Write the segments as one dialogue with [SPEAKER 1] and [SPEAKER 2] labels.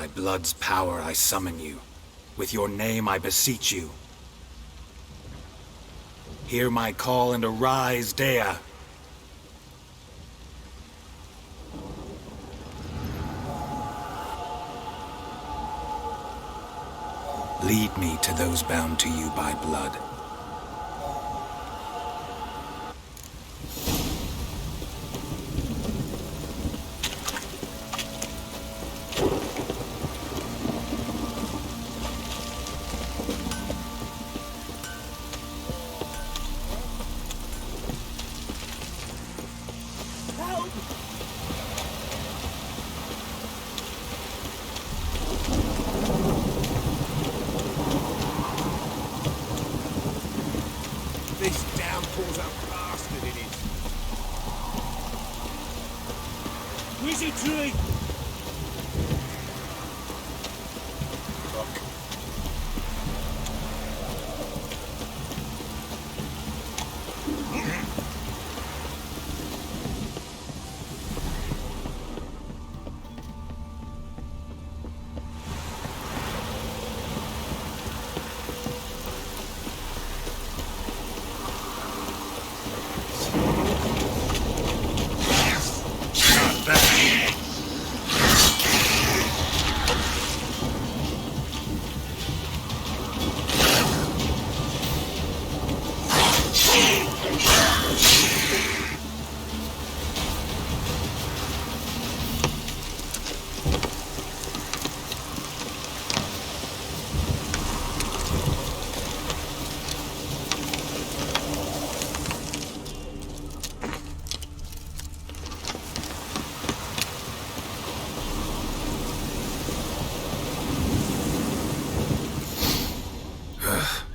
[SPEAKER 1] By blood's power I summon you. With your name I beseech you. Hear my call and arise, Dea. Lead me to those bound to you by blood.
[SPEAKER 2] This downpour's a bastard, it is. Wizard tree! Look.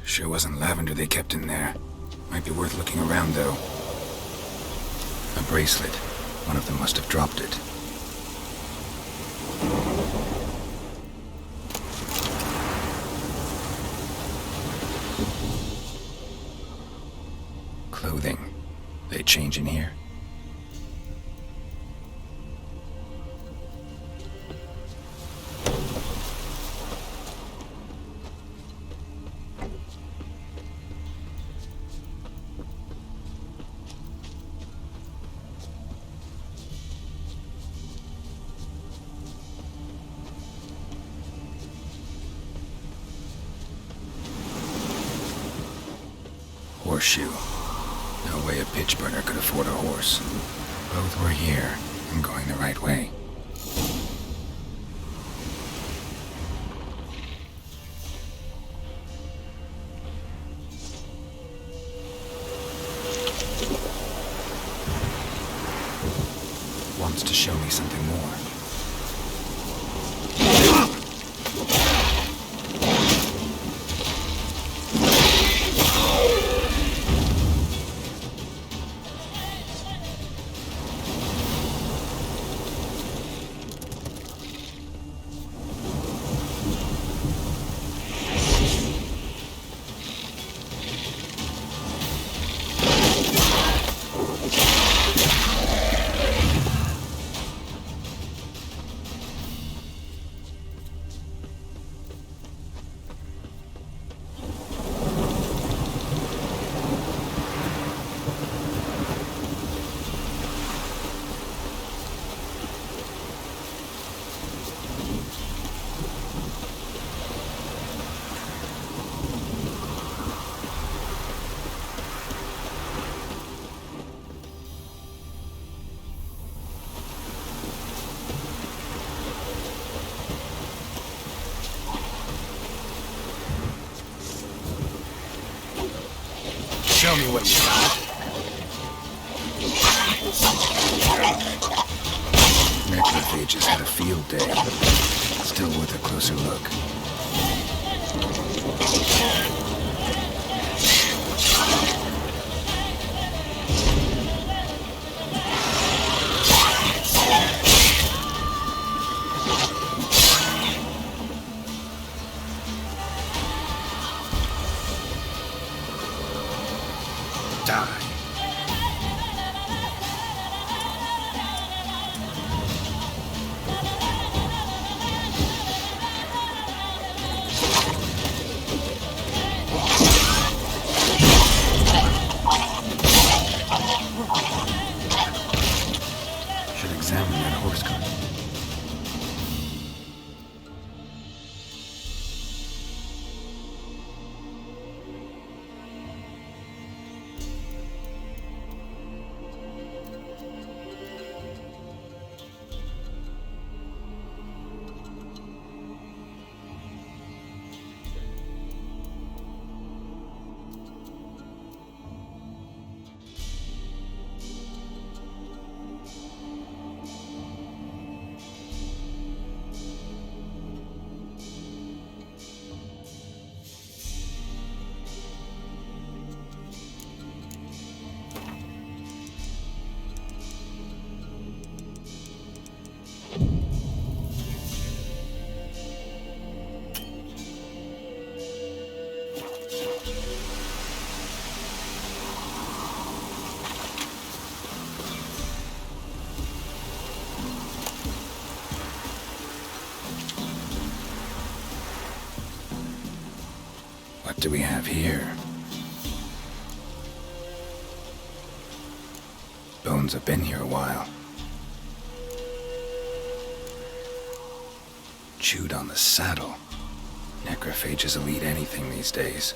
[SPEAKER 1] Sure wasn't lavender they kept in there. Might be worth looking around, though. A bracelet. One of them must have dropped it. Clothing. They change in here? Horseshoe. No way a pitch burner could afford a horse. Both were here and going the right way. Wants to show me something more. Show me what you got. Necrophages had a field day. Still worth a closer look. Die. examine that horse cart. What do we have here? Bones have been here a while. Chewed on the saddle. Necrophages will eat anything these days.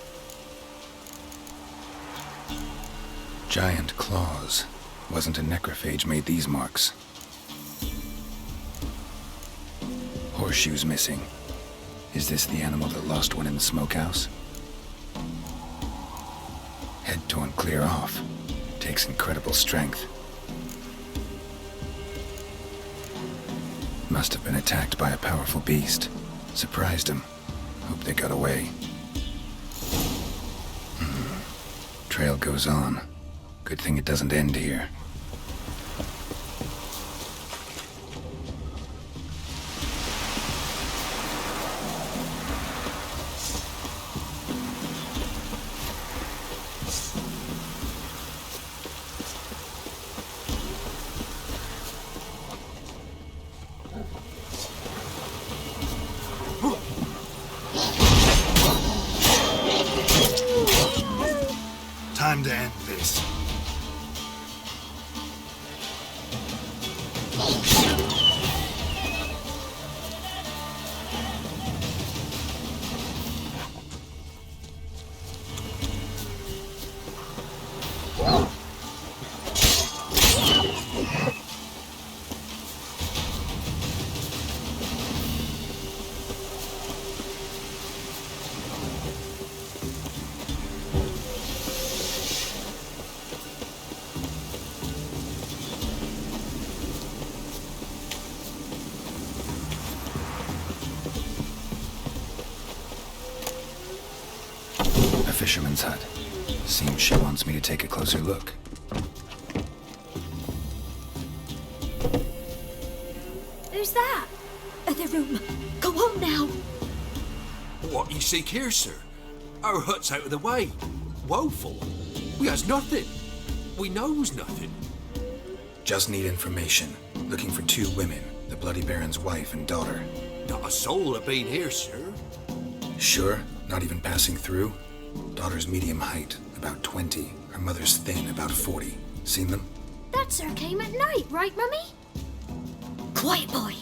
[SPEAKER 1] Giant claws. Wasn't a necrophage made these marks. Horseshoes missing. Is this the animal that lost one in the smokehouse? Head torn clear off. Takes incredible strength. Must have been attacked by a powerful beast. Surprised him. Hope they got away. Trail goes on. Good thing it doesn't end here.
[SPEAKER 2] Time to end this.
[SPEAKER 1] Fisherman's hut. Seems she wants me to take a closer look.
[SPEAKER 3] Who's that? Other room. Go on now.
[SPEAKER 2] What you seek here, sir? Our hut's out of the way. Woeful. We has nothing. We knows nothing.
[SPEAKER 1] Just need information. Looking for 2 women. The Bloody Baron's wife and daughter.
[SPEAKER 2] Not a soul have been here, sir.
[SPEAKER 1] Sure? Not even passing through? Daughter's medium height, about 20. Her mother's thin, about 40. Seen them?
[SPEAKER 3] That sir came at night, right, Mummy? Quiet, boy.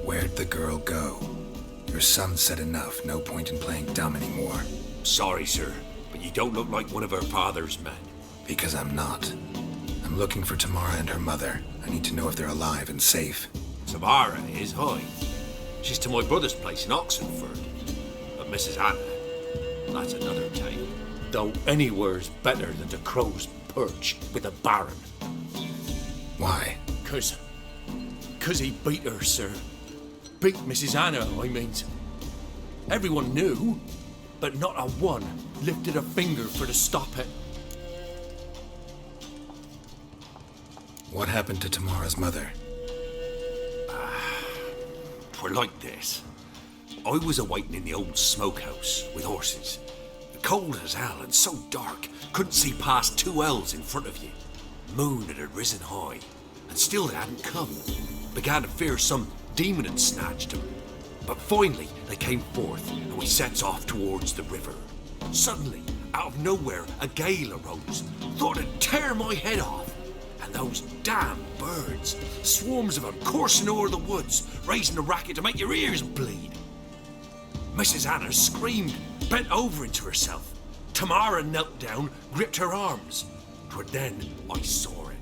[SPEAKER 1] Where'd the girl go? Your son said enough. No point in playing dumb anymore.
[SPEAKER 2] Sorry, sir, but you don't look like one of her father's men.
[SPEAKER 1] Because I'm not. I'm looking for Tamara and her mother. I need to know if they're alive and safe.
[SPEAKER 2] Tamara is high. She's to my brother's place in Oxenford. But Mrs. Anna, that's another tale. Though anywhere's better than the Crow's Perch with a Baron.
[SPEAKER 1] Why?
[SPEAKER 2] Cause he beat her, sir. Beat Mrs. Anna, I mean. Everyone knew, but not a one lifted a finger for to stop it.
[SPEAKER 1] What happened to Tamara's mother?
[SPEAKER 2] Twere like this. I was awaiting in the old smokehouse with horses. Cold as hell and so dark, couldn't see past 2 ells in front of you. Moon had risen high, and still they hadn't come. Began to fear some demon had snatched them. But finally they came forth, and we sets off towards the river. Suddenly, Out of nowhere, a gale arose. Thought it'd tear my head off. And those damn birds, swarms of them coursing over the woods, raising a racket to make your ears bleed. Mrs. Anna screamed, bent over into herself. Tamara knelt down, gripped her arms. 'Twas then I saw it.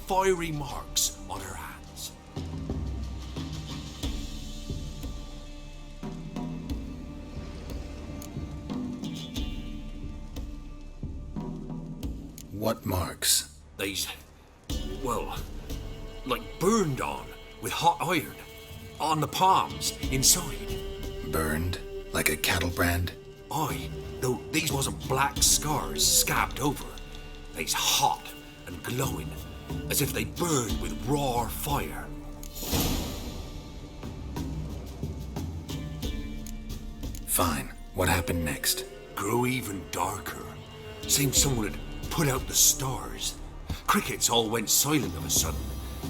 [SPEAKER 2] Fiery marks on her hands.
[SPEAKER 1] What marks?
[SPEAKER 2] These, well, like burned on with hot iron. On the palms, inside.
[SPEAKER 1] Burned? Like a cattle brand?
[SPEAKER 2] Aye, though these wasn't black scars scabbed over. They's hot and glowing, as if they burned with raw fire.
[SPEAKER 1] Fine. What happened next?
[SPEAKER 2] Grew even darker. Seemed someone had put out the stars. Crickets all went silent of a sudden,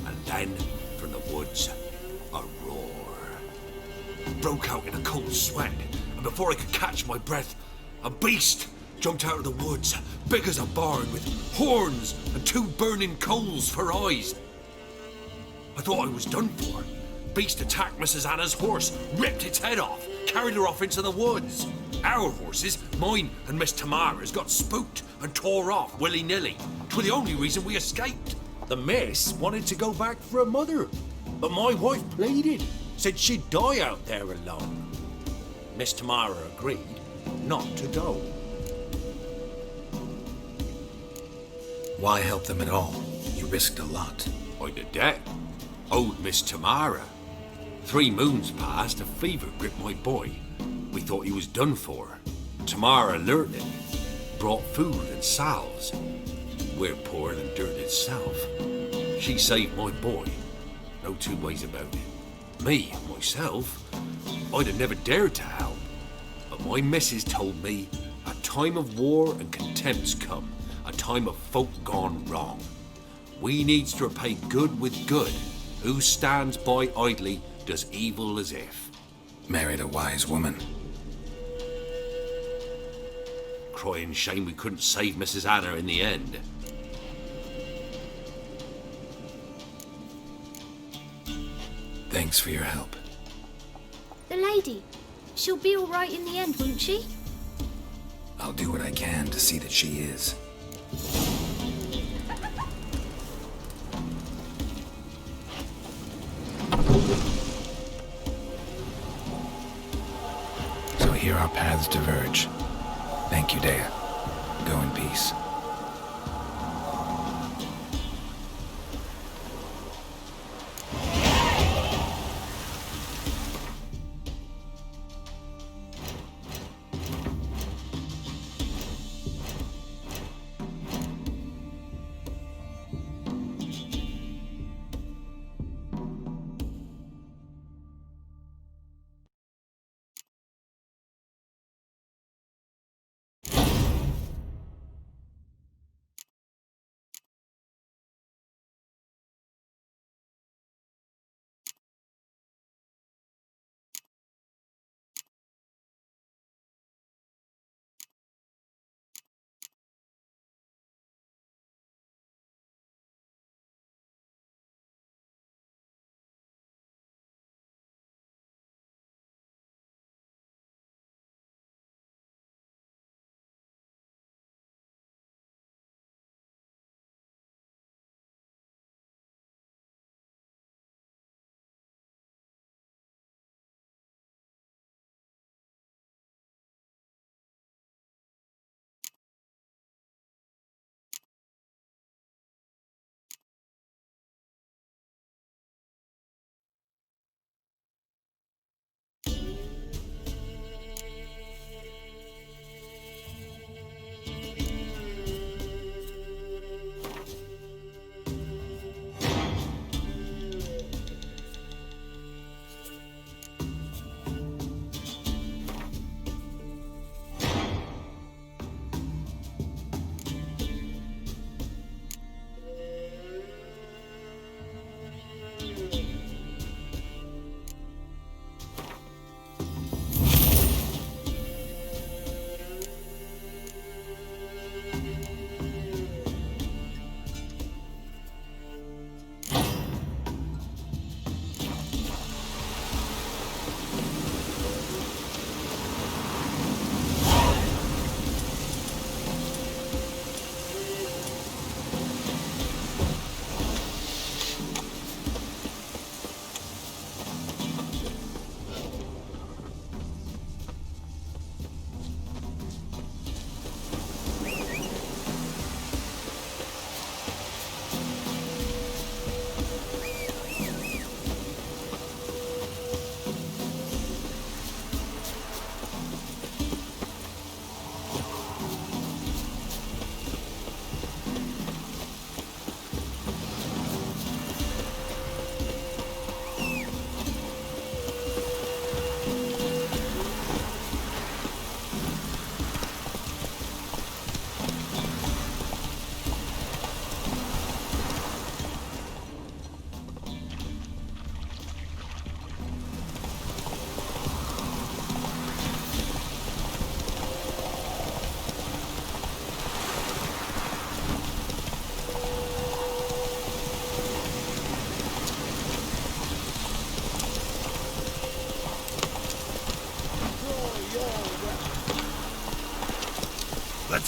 [SPEAKER 2] and then, from the woods, a roar. Broke out in a cold sweat, and before I could catch my breath, a beast jumped out of the woods, big as a barn, with horns and 2 burning coals for eyes. I thought I was done for. Beast attacked Mrs. Anna's horse, ripped its head off, carried her off into the woods. Our horses, mine and Miss Tamara's, got spooked and tore off willy-nilly. 'Twas the only reason we escaped. The miss wanted to go back for her mother, but my wife pleaded, said she'd die out there alone. Miss Tamara agreed not to go.
[SPEAKER 1] Why help them at all? You risked a lot.
[SPEAKER 2] I'd a debt. Owed Miss Tamara. 3 moons passed, a fever gripped my boy. We thought he was done for. Tamara alerted, brought food and salves. We're poorer than dirt itself. She saved my boy. No 2 ways about it. Me, myself, I'd have never dared to help. But my missus told me a time of war and contempt's come, a time of folk gone wrong. We needs to repay good with good. Who stands by idly does evil as if.
[SPEAKER 1] Married a wise woman.
[SPEAKER 2] Crying shame we couldn't save Mrs. Anna in the end.
[SPEAKER 1] Thanks for your help.
[SPEAKER 3] The lady. She'll be all right in the end, won't she?
[SPEAKER 1] I'll do what I can to see that she is. So here our paths diverge. Thank you, Dea. Go in peace.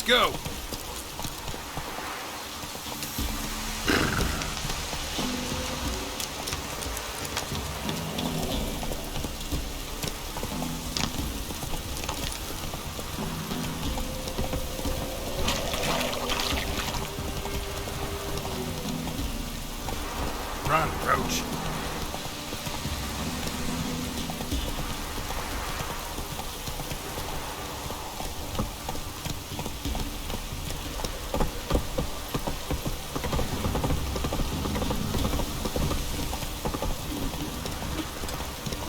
[SPEAKER 2] go. Run, Roach.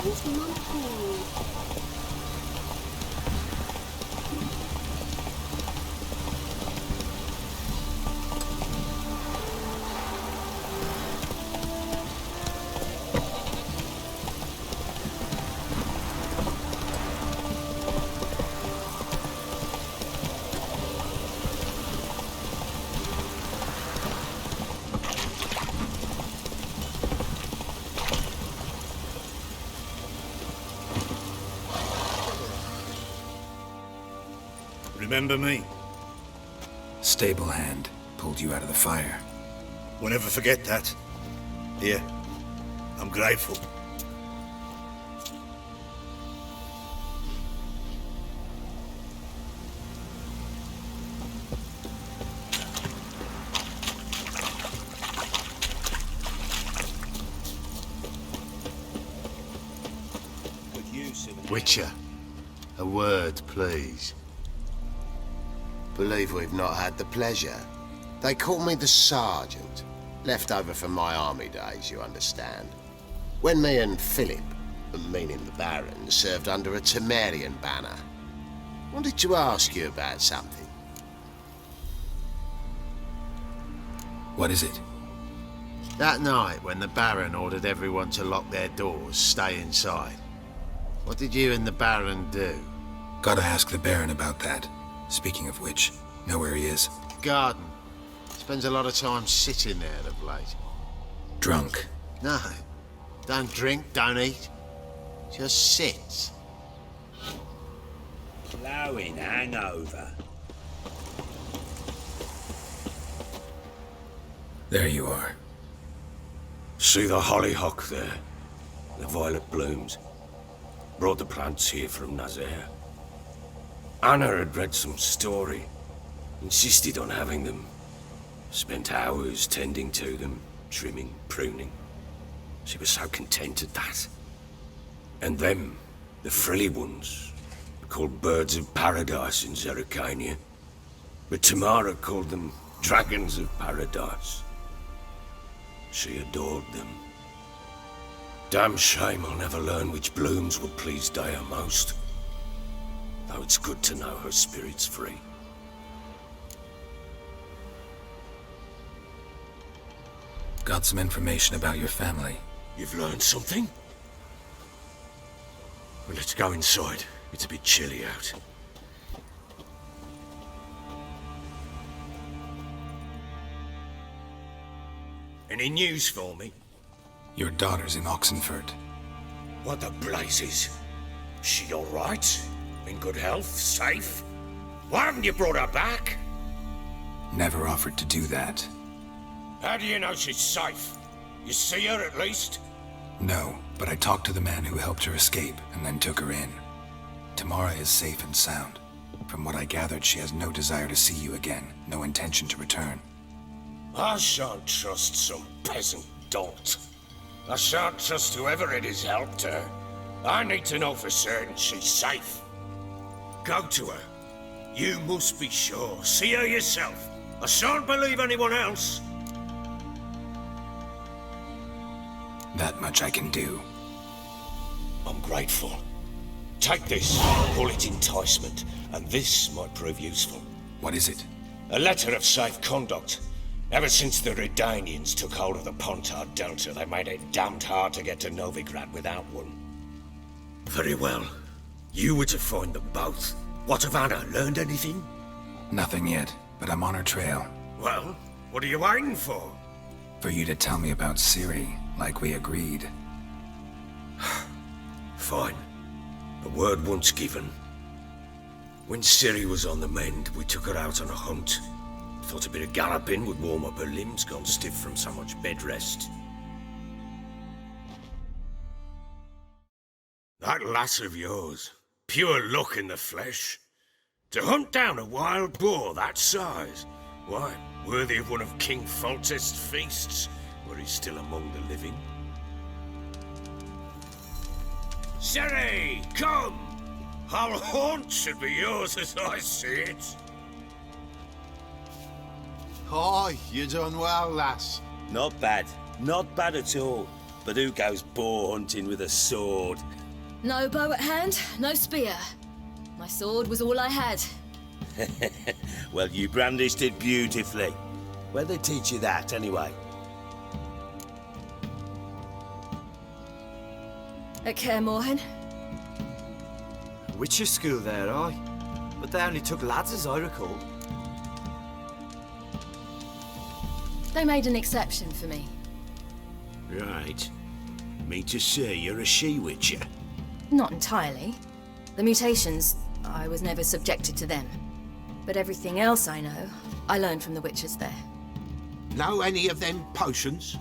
[SPEAKER 3] Where's Mum calling?
[SPEAKER 4] Remember me?
[SPEAKER 1] Stable hand pulled you out of the fire.
[SPEAKER 4] Won't ever forget that. Here, I'm grateful.
[SPEAKER 5] Witcher, a word, please. Believe we've not had the pleasure. They call me the Sergeant. Left over from my army days, you understand. When me and Philip, meaning the Baron, served under a Temerian banner. Wanted to ask you about something.
[SPEAKER 1] What is it?
[SPEAKER 5] That night when the Baron ordered everyone to lock their doors, stay inside. What did you and the Baron do?
[SPEAKER 1] Gotta ask the Baron about that. Speaking of which, know where he is?
[SPEAKER 5] Garden. Spends a lot of time sitting there of late.
[SPEAKER 1] Drunk.
[SPEAKER 5] No. Don't drink, don't eat. Just sits.
[SPEAKER 6] Blowing hangover.
[SPEAKER 1] There you are.
[SPEAKER 2] See the hollyhock there? The violet blooms. Brought the plants here from Nazaire. Anna had read some story. Insisted on having them. Spent hours tending to them, trimming, pruning. She was so content at that. And them, the frilly ones, called birds of paradise in Zerrikania. But Tamara called them dragons of paradise. She adored them. Damn shame I'll never learn which blooms would please Dea most. Though it's good to know her spirit's free.
[SPEAKER 1] Got some information about your family.
[SPEAKER 2] You've learned something? Well, let's go inside. It's a bit chilly out. Any news for me?
[SPEAKER 1] Your daughter's in Oxenford.
[SPEAKER 2] What the blazes? She all right? In good health? Safe? Why haven't you brought her back?
[SPEAKER 1] Never offered to do that.
[SPEAKER 2] How do you know she's safe? You see her at least?
[SPEAKER 1] No, but I talked to the man who helped her escape and then took her in. Tamara is safe and sound. From what I gathered, she has no desire to see you again, no intention to return.
[SPEAKER 2] I shan't trust some peasant dolt. I shan't trust whoever it is helped her. I need to know for certain she's safe. Go to her. You must be sure. See her yourself. I shan't believe anyone else.
[SPEAKER 1] That much I can do.
[SPEAKER 2] I'm grateful. Take this, call it enticement, and this might prove useful.
[SPEAKER 1] What is it?
[SPEAKER 2] A letter of safe conduct. Ever since the Redanians took hold of the Pontard Delta, they made it damned hard to get to Novigrad without one. Very well. You were to find them both. What of Anna? Learned anything?
[SPEAKER 1] Nothing yet, but I'm on her trail.
[SPEAKER 2] Well, what are you waiting for?
[SPEAKER 1] For you to tell me about Ciri, like we agreed.
[SPEAKER 2] Fine. A word once given. When Ciri was on the mend, we took her out on a hunt. Thought a bit of galloping would warm up her limbs, gone stiff from so much bed rest. That lass of yours, pure luck in the flesh. To hunt down a wild boar that size, why, worthy of one of King Foltest's feasts, were he still among the living. Ciri, come! Our haunt should be yours as I see it.
[SPEAKER 7] Aye, you done well, lass.
[SPEAKER 6] Not bad. Not bad at all. But who goes boar hunting with a sword?
[SPEAKER 8] No bow at hand, no spear. My sword was all I had.
[SPEAKER 6] Well, you brandished it beautifully. Where'd they teach you that, anyway?
[SPEAKER 8] At Kaer Morhen.
[SPEAKER 9] Witcher school there, aye. But they only took lads, as I recall.
[SPEAKER 8] They made an exception for me.
[SPEAKER 2] Right. Mean to say you're a she-witcher?
[SPEAKER 8] Not entirely. The mutations, I was never subjected to them. But everything else I know, I learned from the witches there.
[SPEAKER 10] Know any of them potions?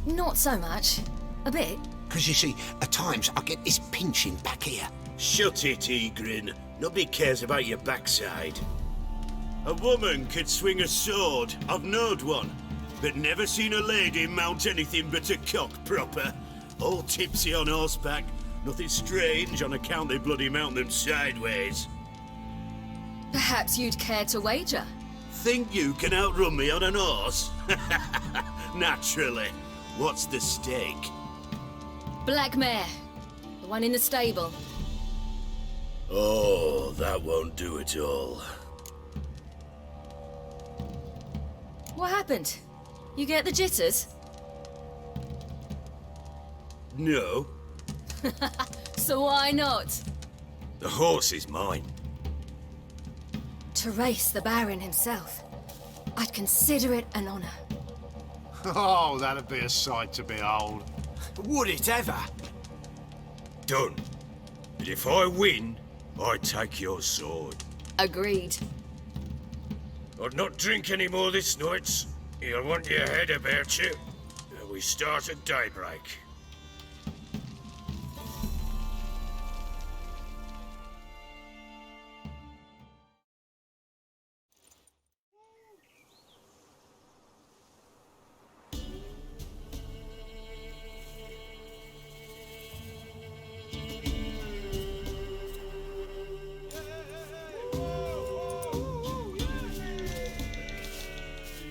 [SPEAKER 8] Not so much. A bit.
[SPEAKER 10] Because you see, at times I get this pinching back here.
[SPEAKER 2] Shut it, Egrin. Nobody cares about your backside. A woman could swing a sword. I've knowed one. But never seen a lady mount anything but a cock proper. All tipsy on horseback. Nothing strange on account they bloody mount them sideways.
[SPEAKER 8] Perhaps you'd care to wager?
[SPEAKER 2] Think you can outrun me on an horse? Naturally. What's the stake?
[SPEAKER 8] Black mare. The one in the stable.
[SPEAKER 2] Oh, that won't do it all.
[SPEAKER 8] What happened? You get the jitters?
[SPEAKER 2] No.
[SPEAKER 8] So why not?
[SPEAKER 2] The horse is mine.
[SPEAKER 8] To race the Baron himself. I'd consider it an honor.
[SPEAKER 7] Oh, that'd be a sight to behold.
[SPEAKER 9] Would it ever?
[SPEAKER 2] Done. But if I win, I take your sword.
[SPEAKER 8] Agreed.
[SPEAKER 2] I'd not drink any more this night. You'll want your head about you. We start at daybreak.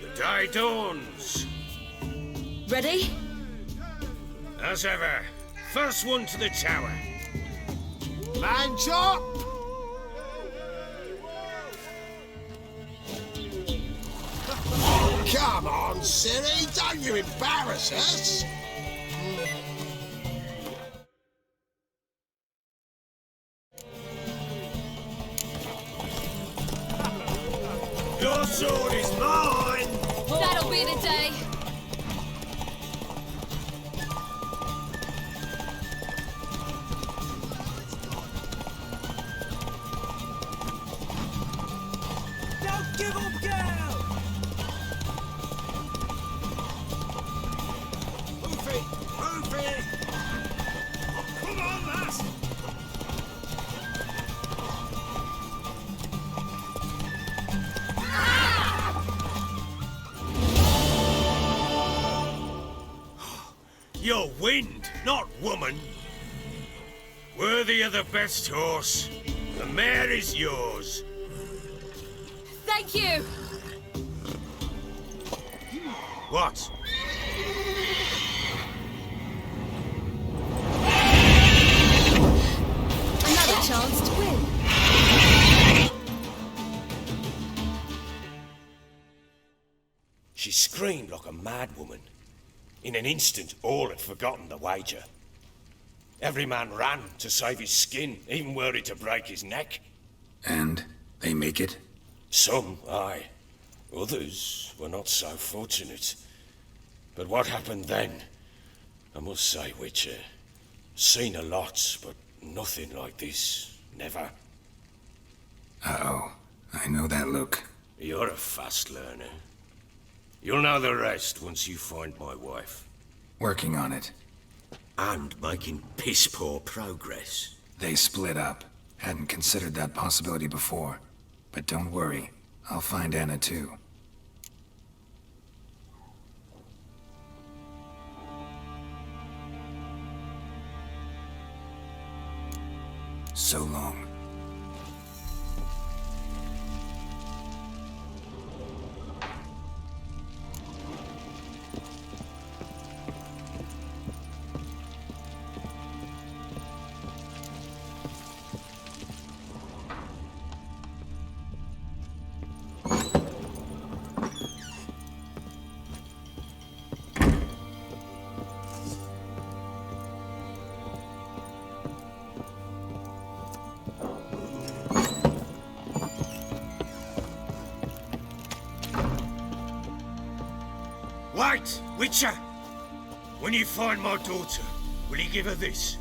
[SPEAKER 2] The day dawns.
[SPEAKER 8] Ready?
[SPEAKER 2] As ever, first one to the tower.
[SPEAKER 7] Man chop!
[SPEAKER 5] Come on, Ciri, don't you embarrass us!
[SPEAKER 2] Your sword is mine!
[SPEAKER 8] That'll be the day.
[SPEAKER 9] Don't give up, girl!
[SPEAKER 2] Move it! Move it! Come on, lass! You're wind, not woman. Worthy of the best horse. The mare is yours.
[SPEAKER 8] Thank you.
[SPEAKER 2] What?
[SPEAKER 8] Another chance to win.
[SPEAKER 2] She screamed like a mad woman. In an instant, all had forgotten the wager. Every man ran to save his skin, even were it to break his neck.
[SPEAKER 1] And they make it?
[SPEAKER 2] Some, aye. Others were not so fortunate. But what happened then? I must say, Witcher, seen a lot, but nothing like this. Never.
[SPEAKER 1] Uh-oh. I know that look.
[SPEAKER 11] You're a fast learner. You'll know the rest once you find my wife.
[SPEAKER 1] Working on it.
[SPEAKER 11] And making piss-poor progress.
[SPEAKER 1] They split up. Hadn't considered that possibility before. But don't worry. I'll find Anna too. So long.
[SPEAKER 11] Wait, Witcher! When you find my daughter, will you give her this?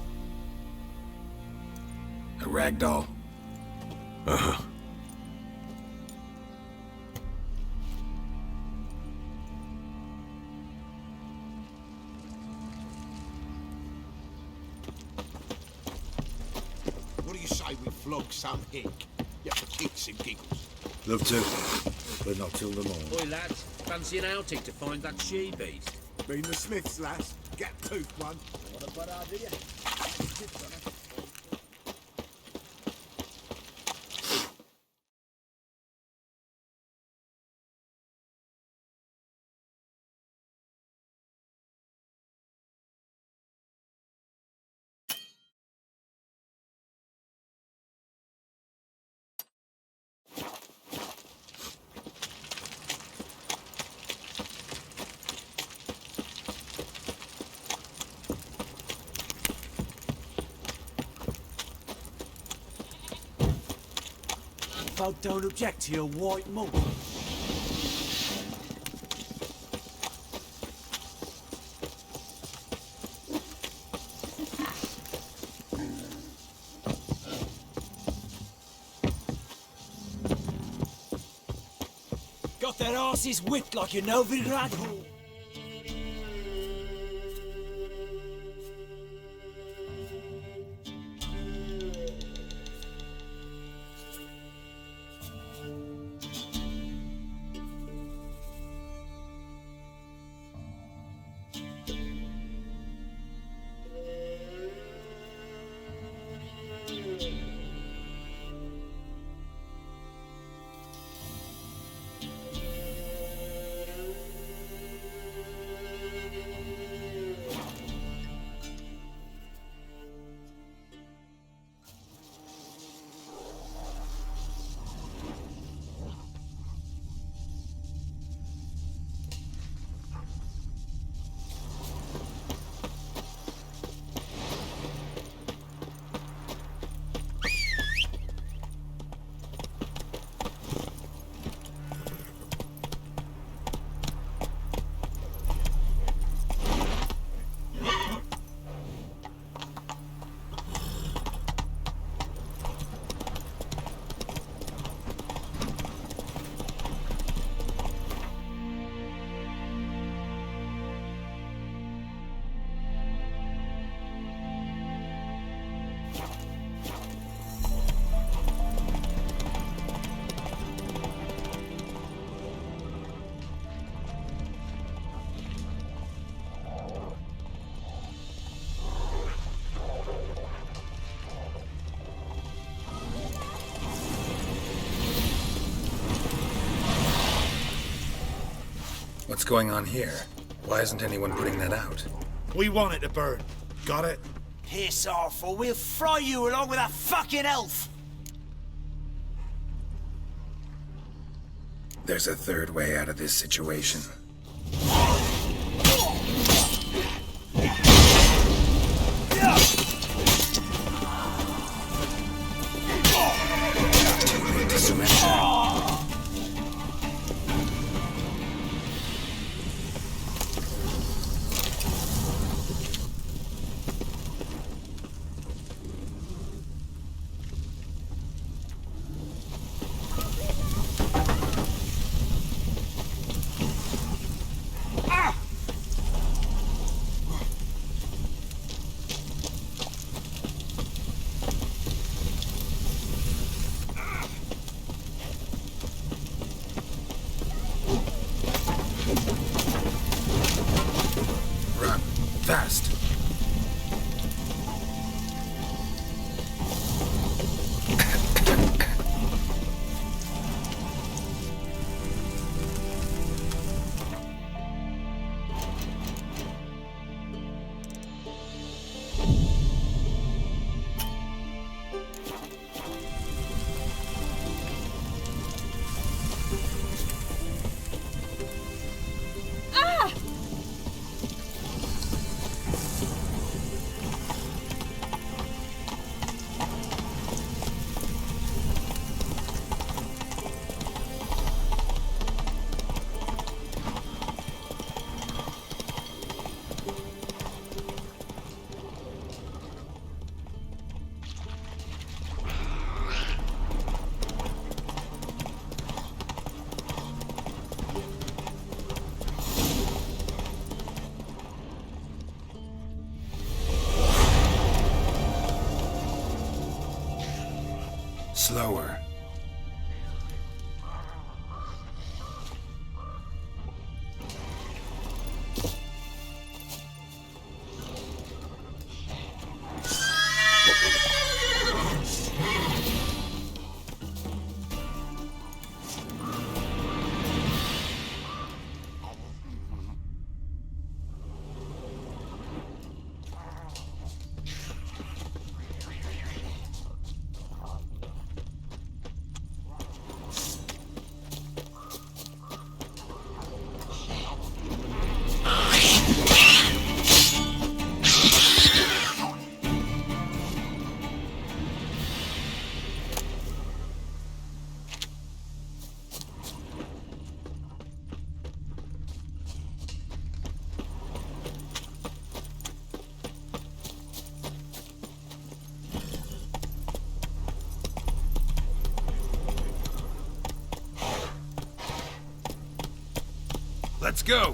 [SPEAKER 1] A ragdoll.
[SPEAKER 11] Uh-huh.
[SPEAKER 10] What do you say we flog some hick? Yeah, for kicks and giggles.
[SPEAKER 4] Love to, but not till the morning.
[SPEAKER 12] Oi, lads, fancy an outing to find that she-beast?
[SPEAKER 10] Been the Smiths, lass. Get pooped one.
[SPEAKER 12] What a bad idea.
[SPEAKER 9] Folk don't object to your white mug. Got their asses whipped like a Novigrad.
[SPEAKER 1] What's going on here? Why isn't anyone putting that out?
[SPEAKER 4] We want it to burn. Got it?
[SPEAKER 9] Piss off, or we'll fry you along with that fucking elf!
[SPEAKER 1] There's a third way out of this situation. Too late to surrender. Fast. Slower. Let's go!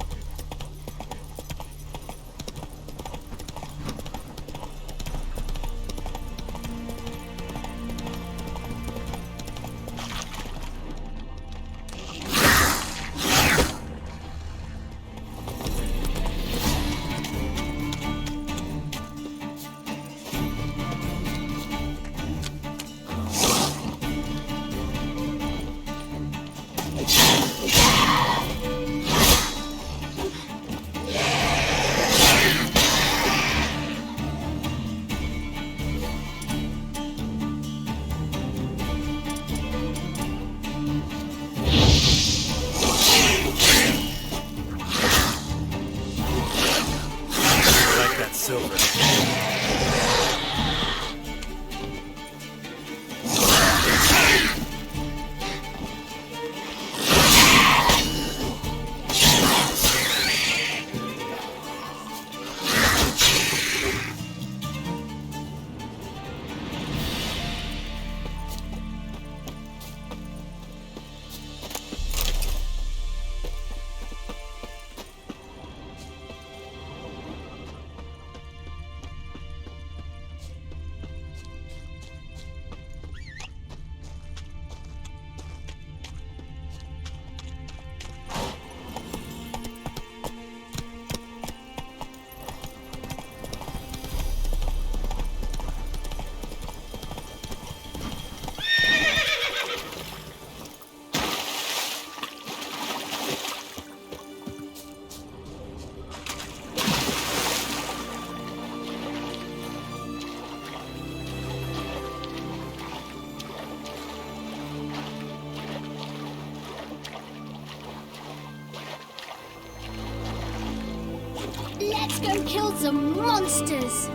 [SPEAKER 3] Let's go kill some monsters!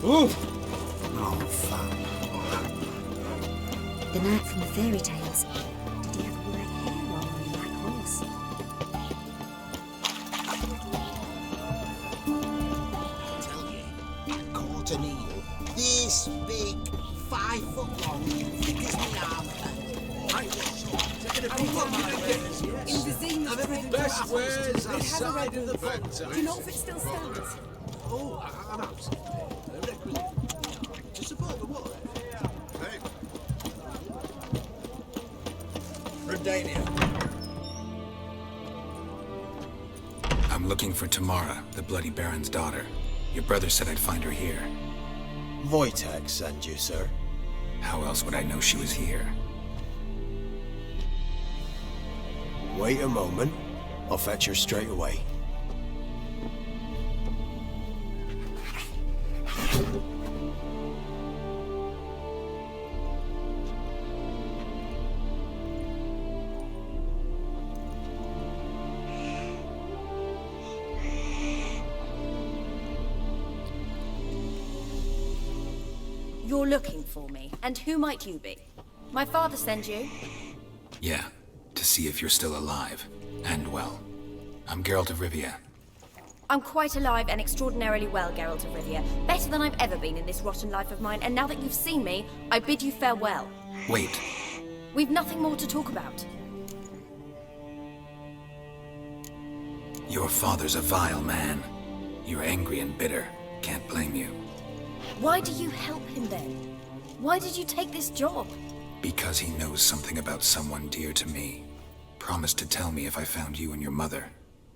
[SPEAKER 1] Ooh! Oh, fuck.
[SPEAKER 13] The knight from the fairy tales. Did he have black hair or a black horse?
[SPEAKER 11] I tell you, I caught an eel this big, 5 foot long, thick as my arm.
[SPEAKER 12] Best wares outside of the boat.
[SPEAKER 13] Do you know if it still stands?
[SPEAKER 10] Oh, I'm out. To support the war. Hey.
[SPEAKER 1] looking for Tamara, the Bloody Baron's daughter. Your brother said I'd find her here.
[SPEAKER 14] Wojtek sent you, sir.
[SPEAKER 1] How else would I know she was here?
[SPEAKER 14] Wait a moment. I'll fetch her straight away.
[SPEAKER 8] You're looking for me, and who might you be? My father sent you?
[SPEAKER 1] Yeah, to see if you're still alive. And well. I'm Geralt of Rivia.
[SPEAKER 8] I'm quite alive and extraordinarily well, Geralt of Rivia. Better than I've ever been in this rotten life of mine, and now that you've seen me, I bid you farewell.
[SPEAKER 1] Wait.
[SPEAKER 8] We've nothing more to talk about.
[SPEAKER 1] Your father's a vile man. You're angry and bitter. Can't blame you.
[SPEAKER 8] Why do you help him then? Why did you take this job?
[SPEAKER 1] Because he knows something about someone dear to me. Promised to tell me if I found you and your mother.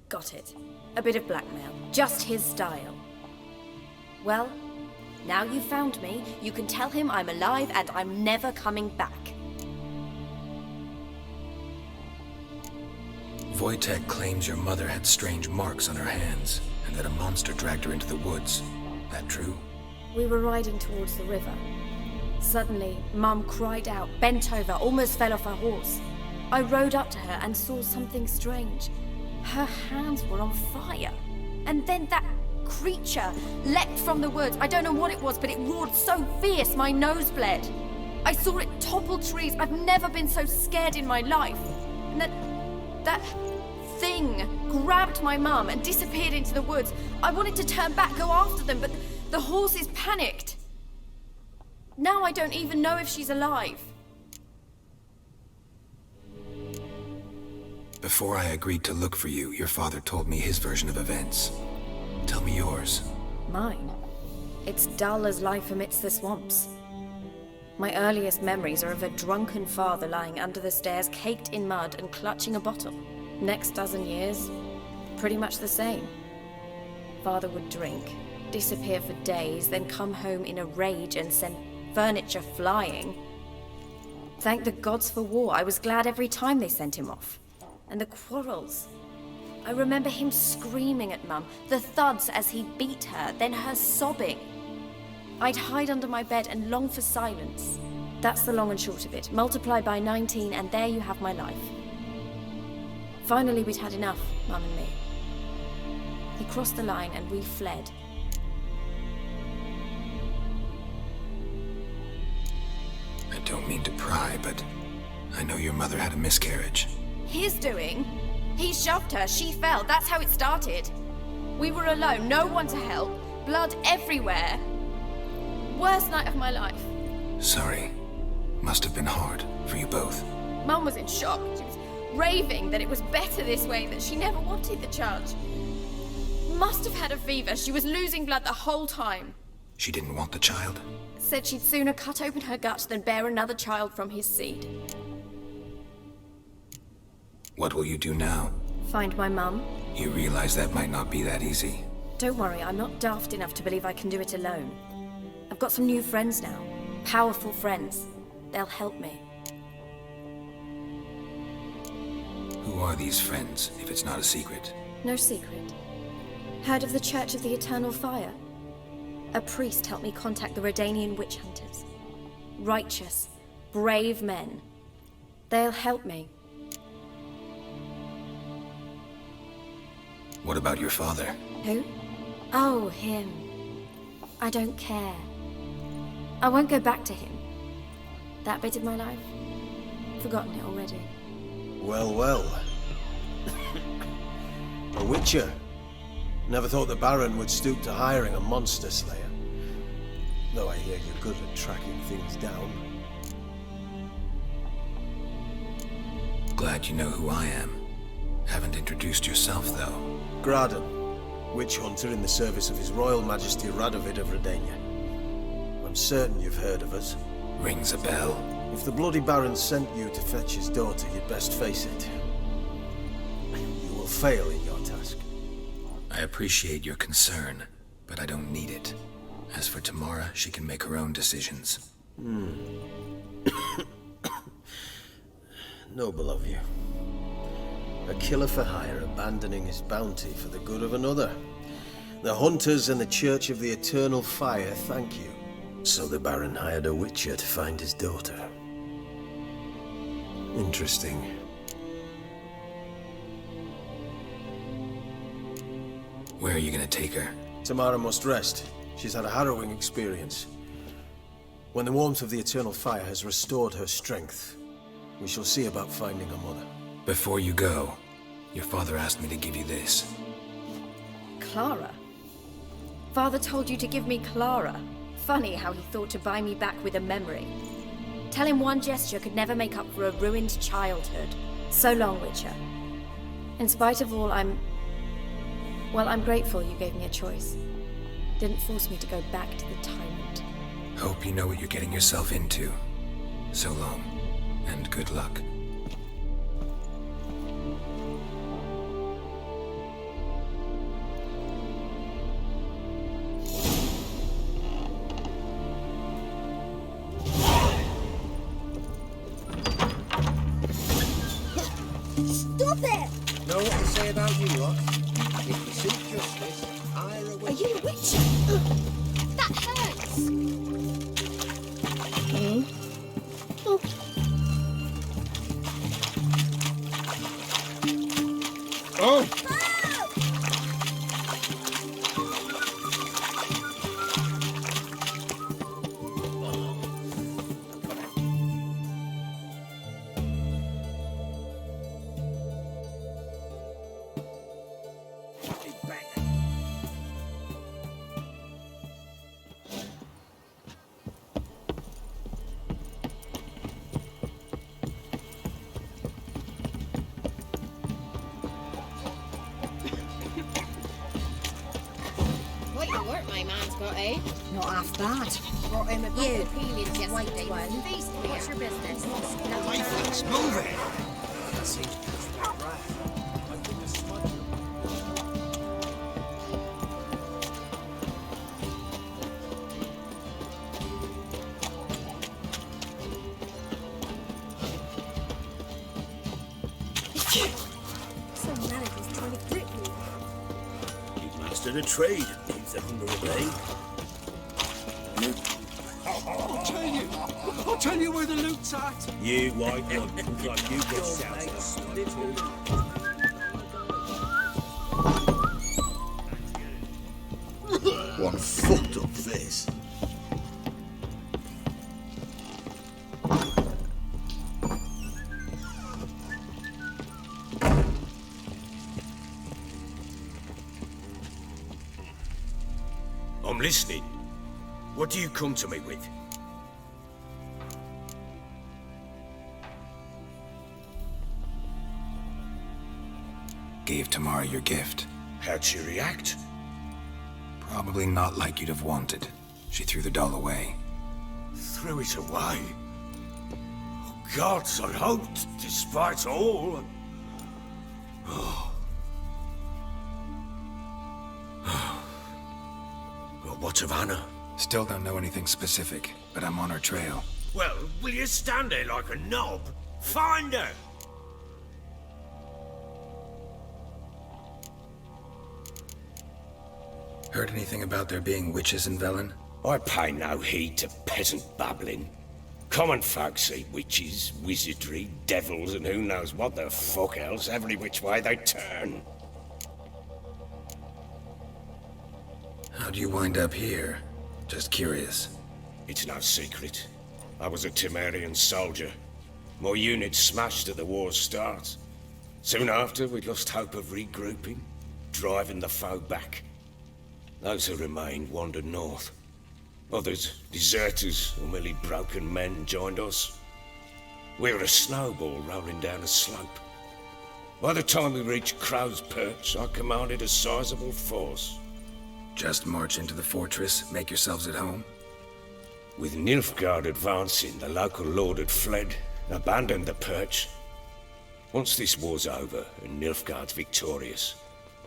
[SPEAKER 8] Got it. A bit of blackmail. Just his style. Well, now you've found me, you can tell him I'm alive and I'm never coming back.
[SPEAKER 1] Wojtek claims your mother had strange marks on her hands, and that a monster dragged her into the woods. That true?
[SPEAKER 8] We were riding towards the river. Suddenly, Mum cried out, bent over, almost fell off her horse. I rode up to her and saw something strange. Her hands were on fire. And then that creature leapt from the woods. I don't know what it was, but it roared so fierce my nose bled. I saw it topple trees. I've never been so scared in my life. And that thing grabbed my mum and disappeared into the woods. I wanted to turn back, go after them, but the horses panicked. Now I don't even know if she's alive.
[SPEAKER 1] Before I agreed to look for you, your father told me his version of events. Tell me yours.
[SPEAKER 8] Mine? It's dull as life amidst the swamps. My earliest memories are of a drunken father lying under the stairs, caked in mud and clutching a bottle. Next dozen years, pretty much the same. Father would drink, disappear for days, then come home in a rage and send furniture flying. Thank the gods for war. I was glad every time they sent him off. And the quarrels. I remember him screaming at Mum, the thuds as he beat her, then her sobbing. I'd hide under my bed and long for silence. That's the long and short of it. Multiply by 19 and there you have my life. Finally, we'd had enough, Mum and me. He crossed the line and we fled.
[SPEAKER 1] I don't mean to pry, but I know your mother had a miscarriage.
[SPEAKER 8] His doing? He shoved her, she fell, that's how it started. We were alone, no one to help, blood everywhere. Worst night of my life.
[SPEAKER 1] Sorry. Must have been hard for you both.
[SPEAKER 8] Mum was in shock. She was raving that it was better this way, that she never wanted the child. Must have had a fever, she was losing blood the whole time.
[SPEAKER 1] She didn't want the child?
[SPEAKER 8] Said she'd sooner cut open her gut than bear another child from his seed.
[SPEAKER 1] What will you do now?
[SPEAKER 8] Find my mum.
[SPEAKER 1] You realize that might not be that easy.
[SPEAKER 8] Don't worry, I'm not daft enough to believe I can do it alone. I've got some new friends now. Powerful friends. They'll help me.
[SPEAKER 1] Who are these friends, if it's not a secret?
[SPEAKER 8] No secret. Heard of the Church of the Eternal Fire? A priest helped me contact the Redanian witch hunters. Righteous, brave men. They'll help me.
[SPEAKER 1] What about your father?
[SPEAKER 8] Who? Oh, him. I don't care. I won't go back to him. That bit of my life? Forgotten it already.
[SPEAKER 14] Well, well. A witcher. Never thought the Baron would stoop to hiring a monster slayer. Though I hear you're good at tracking things down.
[SPEAKER 1] Glad you know who I am. Haven't introduced yourself, though.
[SPEAKER 14] Graden, witch hunter in the service of His Royal Majesty Radovid of Redania. I'm certain you've heard of us.
[SPEAKER 1] Rings a bell.
[SPEAKER 14] If the Bloody Baron sent you to fetch his daughter, you'd best face it. You will fail in your task.
[SPEAKER 1] I appreciate your concern, but I don't need it. As for Tamara, she can make her own decisions.
[SPEAKER 14] Noble of you. A killer for hire abandoning his bounty for the good of another. The hunters and the Church of the Eternal Fire thank you. So the Baron hired a witcher to find his daughter. Interesting.
[SPEAKER 1] Where are you gonna take her?
[SPEAKER 14] Tamara must rest. She's had a harrowing experience. When the warmth of the Eternal Fire has restored her strength, we shall see about finding her mother.
[SPEAKER 1] Before you go, your father asked me to give you this.
[SPEAKER 8] Clara? Father told you to give me Clara. Funny how he thought to buy me back with a memory. Tell him one gesture could never make up for a ruined childhood. So long, Witcher. In spite of all, I'm grateful you gave me a choice. Didn't force me to go back to the tyrant.
[SPEAKER 1] Hope you know what you're getting yourself into. So long, and good luck.
[SPEAKER 11] Stop it!
[SPEAKER 10] Know what they say about you lot? If you seek justice, hire a witch.
[SPEAKER 3] Are you a witch? That hurts.
[SPEAKER 10] Oh!
[SPEAKER 3] Quite the work my man's got, eh?
[SPEAKER 13] Not half bad.
[SPEAKER 3] Brought him a
[SPEAKER 13] You,
[SPEAKER 3] bit of peelings
[SPEAKER 13] white
[SPEAKER 3] yesterday.
[SPEAKER 13] one.
[SPEAKER 3] Feast here. What's your business?
[SPEAKER 10] Let's move it!
[SPEAKER 13] Some manager's trying to grip me.
[SPEAKER 6] You've mastered a trade. Keeps the hunger at bay.
[SPEAKER 12] I'll tell you where the loot's at.
[SPEAKER 6] You white one, looks like you get south.
[SPEAKER 4] One fucked up this.
[SPEAKER 2] I'm listening. What do you come to me with?
[SPEAKER 1] Gave Tamara your gift.
[SPEAKER 2] How'd she react?
[SPEAKER 1] Probably not like you'd have wanted. She threw the doll away.
[SPEAKER 2] Threw it away? Oh, gods, I hoped, despite all. Oh. Well, what of Anna?
[SPEAKER 1] Still don't know anything specific, but I'm on her trail.
[SPEAKER 2] Well, will you stand there like a knob? Find her!
[SPEAKER 1] Heard anything about there being witches in Velen?
[SPEAKER 2] I pay no heed to peasant babbling. Common folk see witches, wizardry, devils, and who knows what the fuck else every which way they turn.
[SPEAKER 1] How'd you wind up here? Just curious.
[SPEAKER 2] It's no secret. I was a Temerian soldier. My unit smashed at the war's start. Soon after, we lost hope of regrouping, driving the foe back. Those who remained wandered north. Others, deserters or merely broken men, joined us. We were a snowball rolling down a slope. By the time we reached Crow's Perch, I commanded a sizable force.
[SPEAKER 1] Just march into the fortress, make yourselves at home?
[SPEAKER 2] With Nilfgaard advancing, the local lord had fled, abandoned the perch. Once this war's over and Nilfgaard's victorious,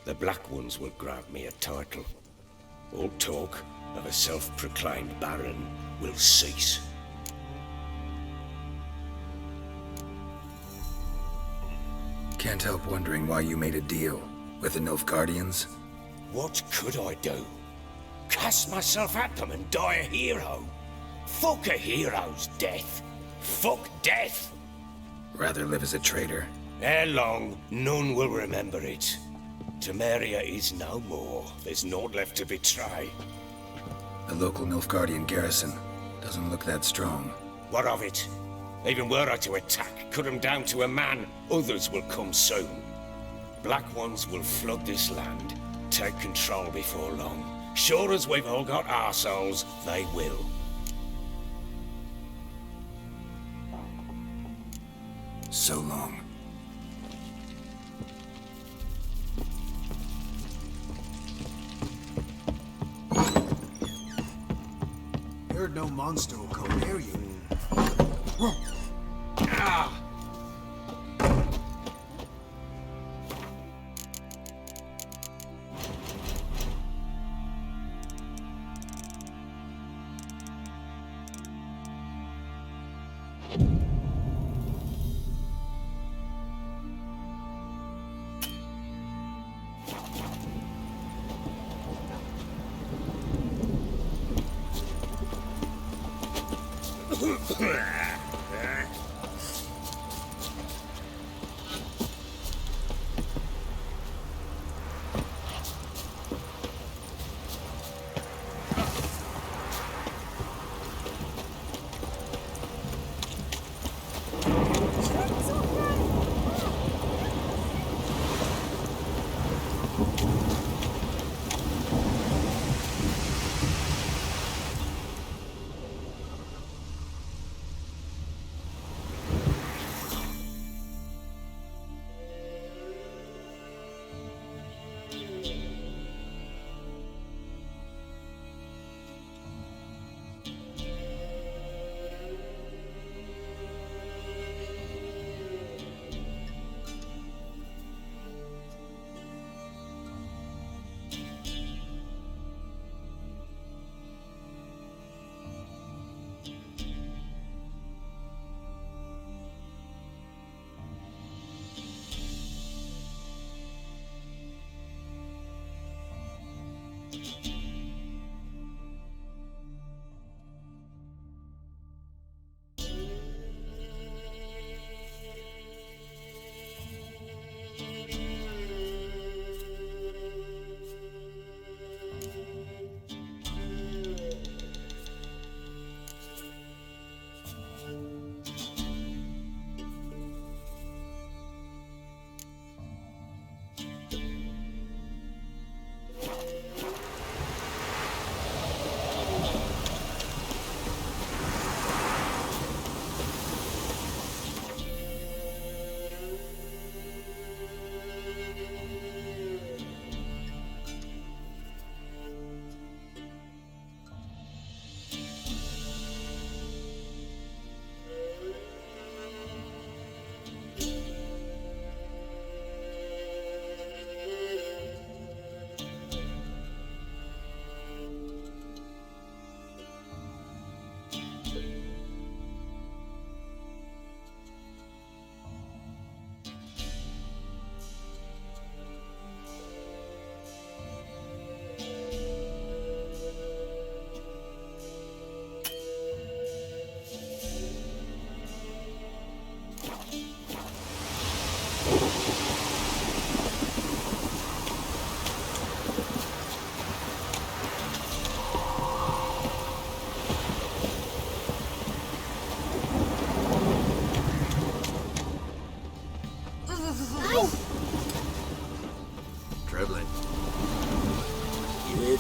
[SPEAKER 6] the Black Ones will grant me a title. All talk of a self-proclaimed Baron will cease.
[SPEAKER 1] Can't help wondering why you made a deal with the Nilfgaardians.
[SPEAKER 6] What could I do? Cast myself at them and die a hero? Fuck a hero's death. Fuck death.
[SPEAKER 1] Rather live as a traitor.
[SPEAKER 6] Ere long, none will remember it. Temeria is no more. There's naught left to betray.
[SPEAKER 1] The local Nilfgaardian garrison doesn't look that strong.
[SPEAKER 6] What of it? Even were I to attack, cut them down to a man, others will come soon. Black Ones will flood this land, take control before long. Sure as we've all got arseholes, they will.
[SPEAKER 1] So long.
[SPEAKER 7] Heard no monster will come near you.
[SPEAKER 2] Ah!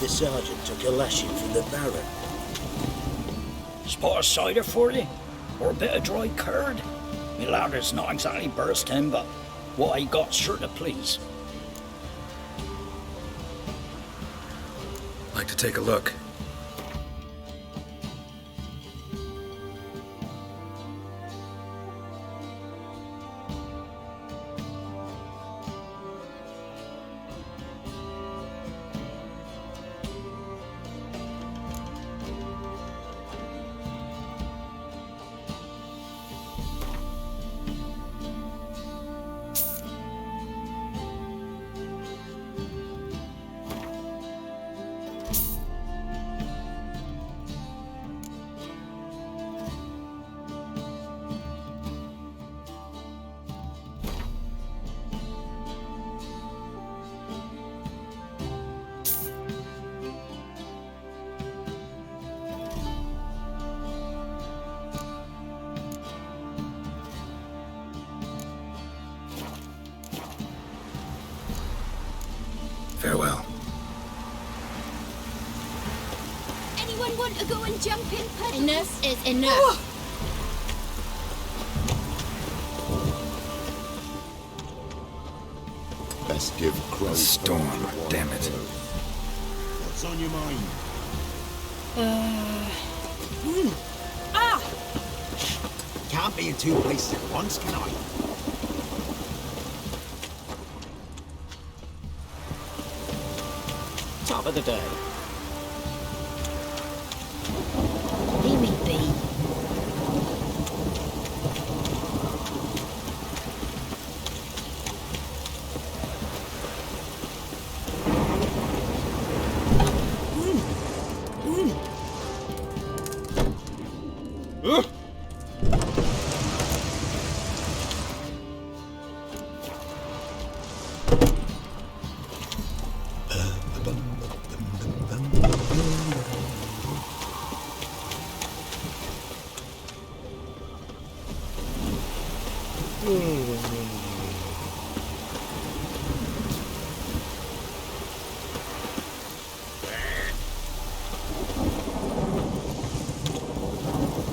[SPEAKER 11] The sergeant took a lashing from the Baron.
[SPEAKER 15] Spot of cider for you? Or a bit of dry curd? Me ladder's not exactly bursting, but what I got's sure to please.
[SPEAKER 1] Like to take a look. Farewell.
[SPEAKER 3] Anyone want to go and jump in puddles? Enough is enough.
[SPEAKER 10] Best give Crow
[SPEAKER 1] A storm, damn it.
[SPEAKER 10] What's on your mind?
[SPEAKER 11] Can't be in two places at once, can I? Top of the day.
[SPEAKER 3] Leave me be.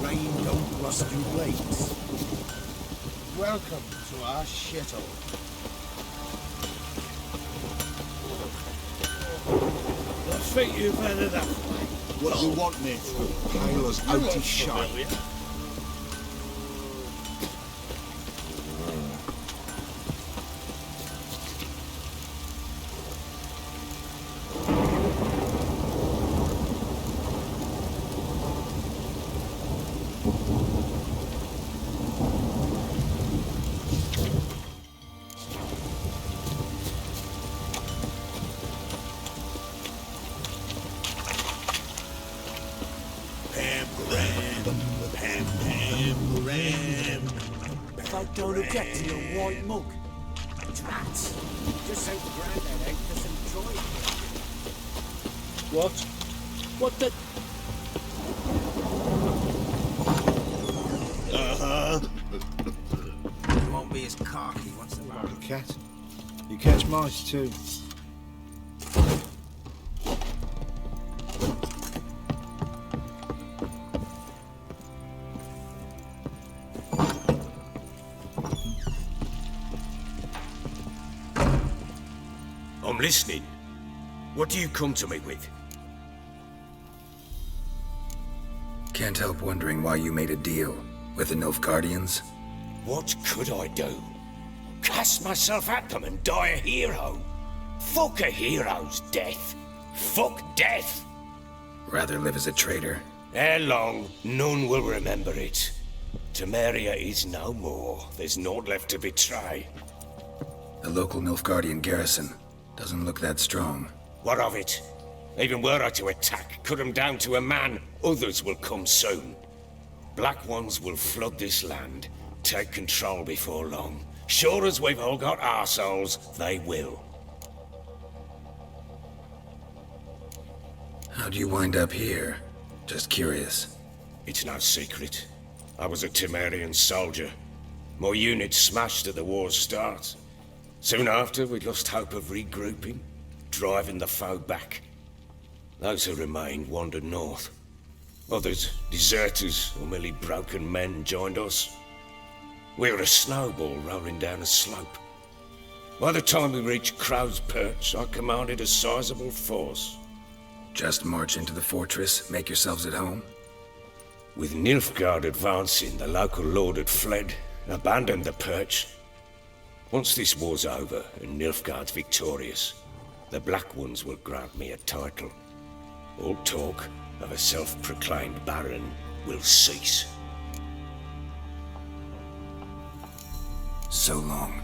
[SPEAKER 11] Rain don't rust your blades. Welcome to our shithole.
[SPEAKER 10] I think you've had enough. What do you want me to? Pale as outy shite.
[SPEAKER 11] Folk don't object to your white mug. Twats. Just sent the granddad out for some dry.
[SPEAKER 12] What? What the...
[SPEAKER 11] He won't be as cocky once the bar.
[SPEAKER 4] Cat. You catch mice too.
[SPEAKER 6] I'm listening. What do you come to me with?
[SPEAKER 1] Can't help wondering why you made a deal with the Nilfgaardians.
[SPEAKER 6] What could I do? Cast myself at them and die a hero? Fuck a hero's death. Fuck death.
[SPEAKER 1] Rather live as a traitor.
[SPEAKER 6] Ere long, none will remember it. Temeria is no more. There's naught left to betray.
[SPEAKER 1] The local Nilfgaardian garrison doesn't look that strong.
[SPEAKER 6] What of it? Even were I to attack, cut them down to a man, others will come soon. Black ones will flood this land, take control before long. Sure as we've all got arseholes, they will.
[SPEAKER 1] How'd you wind up here? Just curious.
[SPEAKER 6] It's no secret. I was a Temerian soldier. My unit smashed at the war's start. Soon after, we lost hope of regrouping, driving the foe back. Those who remained wandered north. Others, deserters or merely broken men, joined us. We were a snowball rolling down a slope. By the time we reached Crow's Perch, I commanded a sizable force.
[SPEAKER 1] Just march into the fortress, make yourselves at home?
[SPEAKER 6] With Nilfgaard advancing, the local lord had fled, abandoned the Perch. Once this war's over and Nilfgaard's victorious, the Black Ones will grant me a title. All talk of a self-proclaimed baron will cease.
[SPEAKER 1] So long.